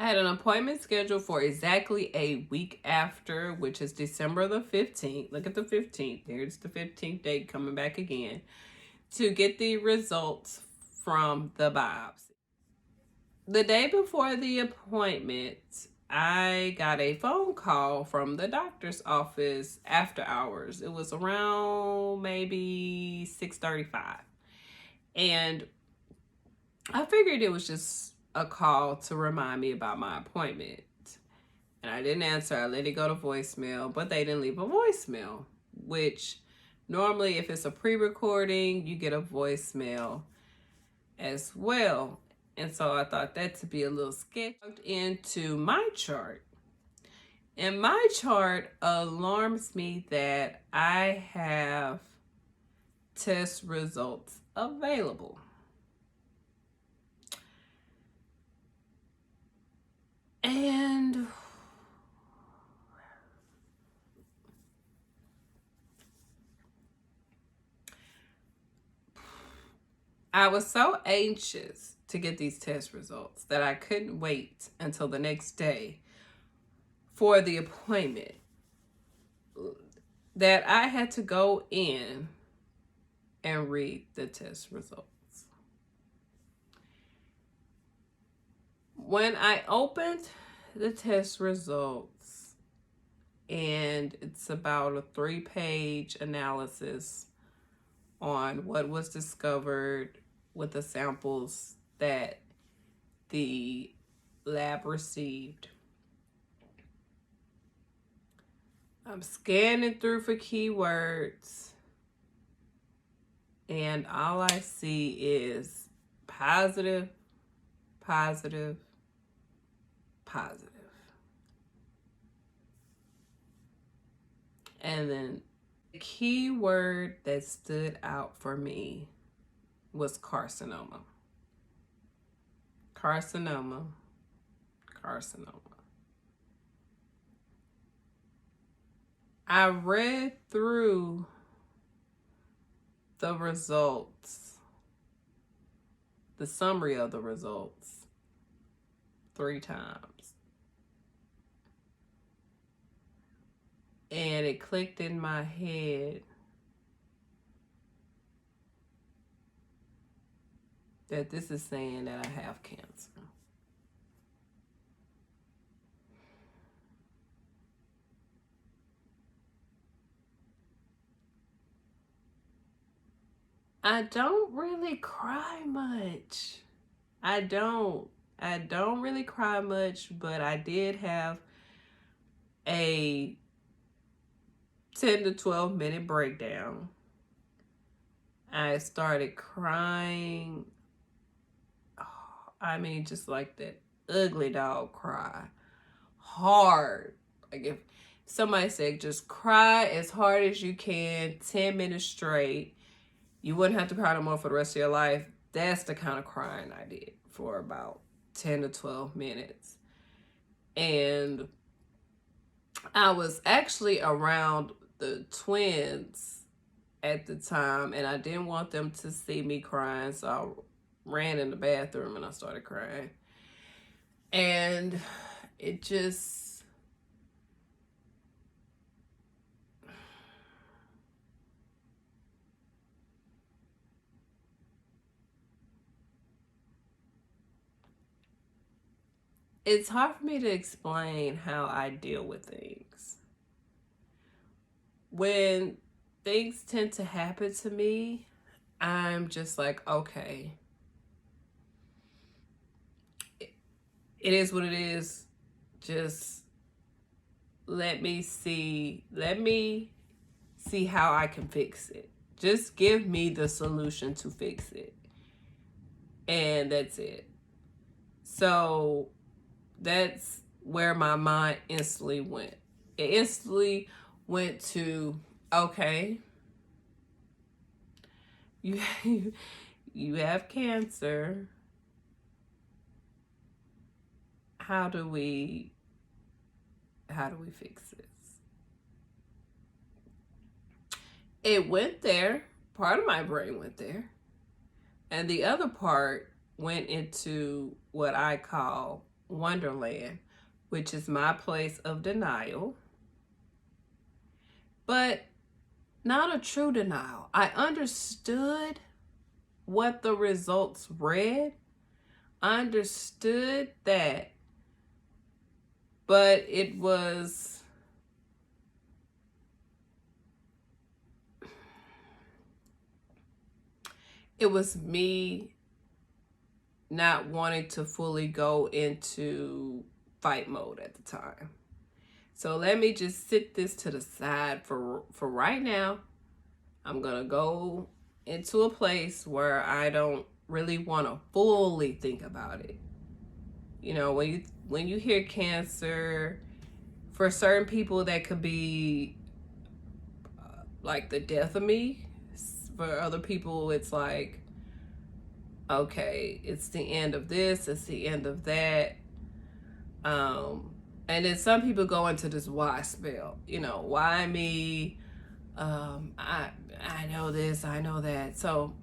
I had an appointment scheduled for exactly a week after, which is December the 15th. Look at the 15th. There's the 15th date coming back again to get the results from the biopsy. The day before the appointment, I got a phone call from the doctor's office after hours. It was around maybe 6:35. And I figured it was just a call to remind me about my appointment. And I didn't answer. I let it go to voicemail, but they didn't leave a voicemail, which normally if it's a pre-recording, you get a voicemail as well. And so I thought that to be a little sketchy. I looked into my chart. And my chart alarms me that I have test results available. And I was so anxious to get these test results that I couldn't wait until the next day for the appointment, that I had to go in and read the test results. When I opened the test results, and it's about a 3-page analysis on what was discovered with the samples that the lab received. I'm scanning through for keywords, and all I see is positive, positive, positive. And then the keyword that stood out for me was carcinoma. Carcinoma, carcinoma. I read through the results, the summary of the results, 3 times. And it clicked in my head that this is saying that I have cancer. I don't really cry much. I don't really cry much, but I did have a 10 to 12 minute breakdown. I started crying. I mean, just like that ugly dog cry. Hard. Like if somebody said just cry as hard as you can, 10 minutes straight, you wouldn't have to cry no more for the rest of your life. That's the kind of crying I did for about 10 to 12 minutes. And I was actually around the twins at the time, and I didn't want them to see me crying, so I ran in the bathroom and I started crying. And it just, it's hard for me to explain how I deal with things. When things tend to happen to me, I'm just like, okay, it is what it is. Just let me see how I can fix it. Just give me the solution to fix it. And that's it. So that's where my mind instantly went. It instantly went to, okay, you have cancer. How do we fix this? It went there. Part of my brain went there. And the other part went into what I call Wonderland, which is my place of denial, but not a true denial. I understood what the results read. I understood that, but it was me not wanting to fully go into fight mode at the time. So let me just sit this to the side for right now. I'm gonna go into a place where I don't really want to fully think about it. You know, when you hear cancer, for certain people that could be like the death of me. For other people, it's like, okay, it's the end of this, it's the end of that. And then some people go into this why spell, you know, why me? I know this, I know that. So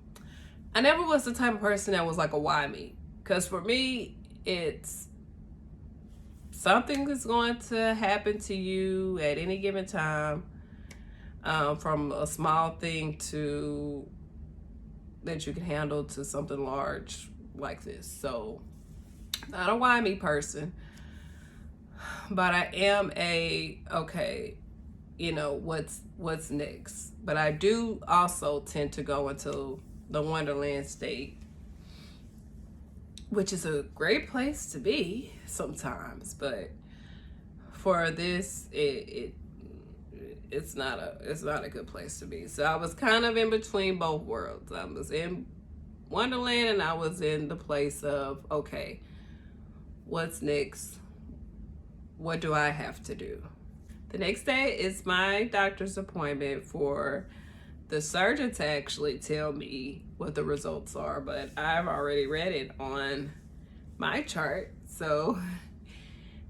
I never was the type of person that was like a why me. Because for me, it's something is going to happen to you at any given time, from a small thing to that you can handle to something large like this. So not a why me person, but I am a, okay, you know, what's next. But I do also tend to go into the Wonderland state, which is a great place to be sometimes, but for this, it's not a good place to be. So I was kind of in between both worlds. I was in Wonderland and I was in the place of, okay, what's next? What do I have to do? The next day is my doctor's appointment for the surgeon to actually tell me what the results are, but I've already read it on my chart. So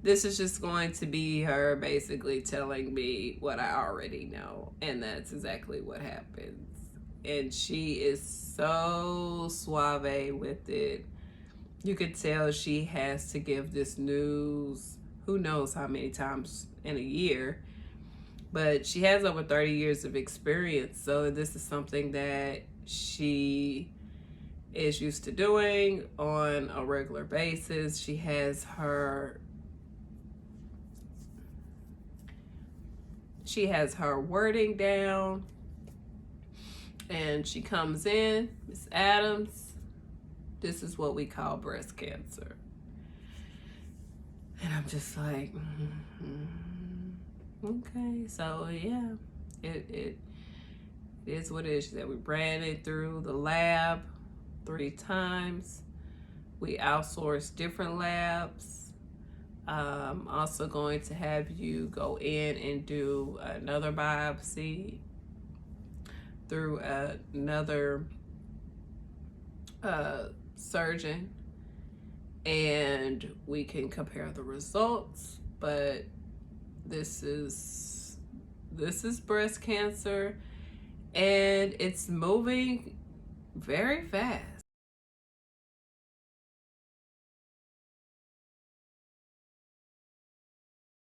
this is just going to be her basically telling me what I already know, and that's exactly what happens. And she is so suave with it. You could tell she has to give this news who knows how many times in a year, but she has over 30 years of experience. So this is something that she is used to doing on a regular basis. She has her wording down, and she comes in, Miss Adams, this is what we call breast cancer. And I'm just like, okay, so yeah, it is what it is. She said we ran it through the lab 3 times. We outsourced different labs. Also going to have you go in and do another biopsy through another surgeon, and we can compare the results. But this is breast cancer, and it's moving very fast.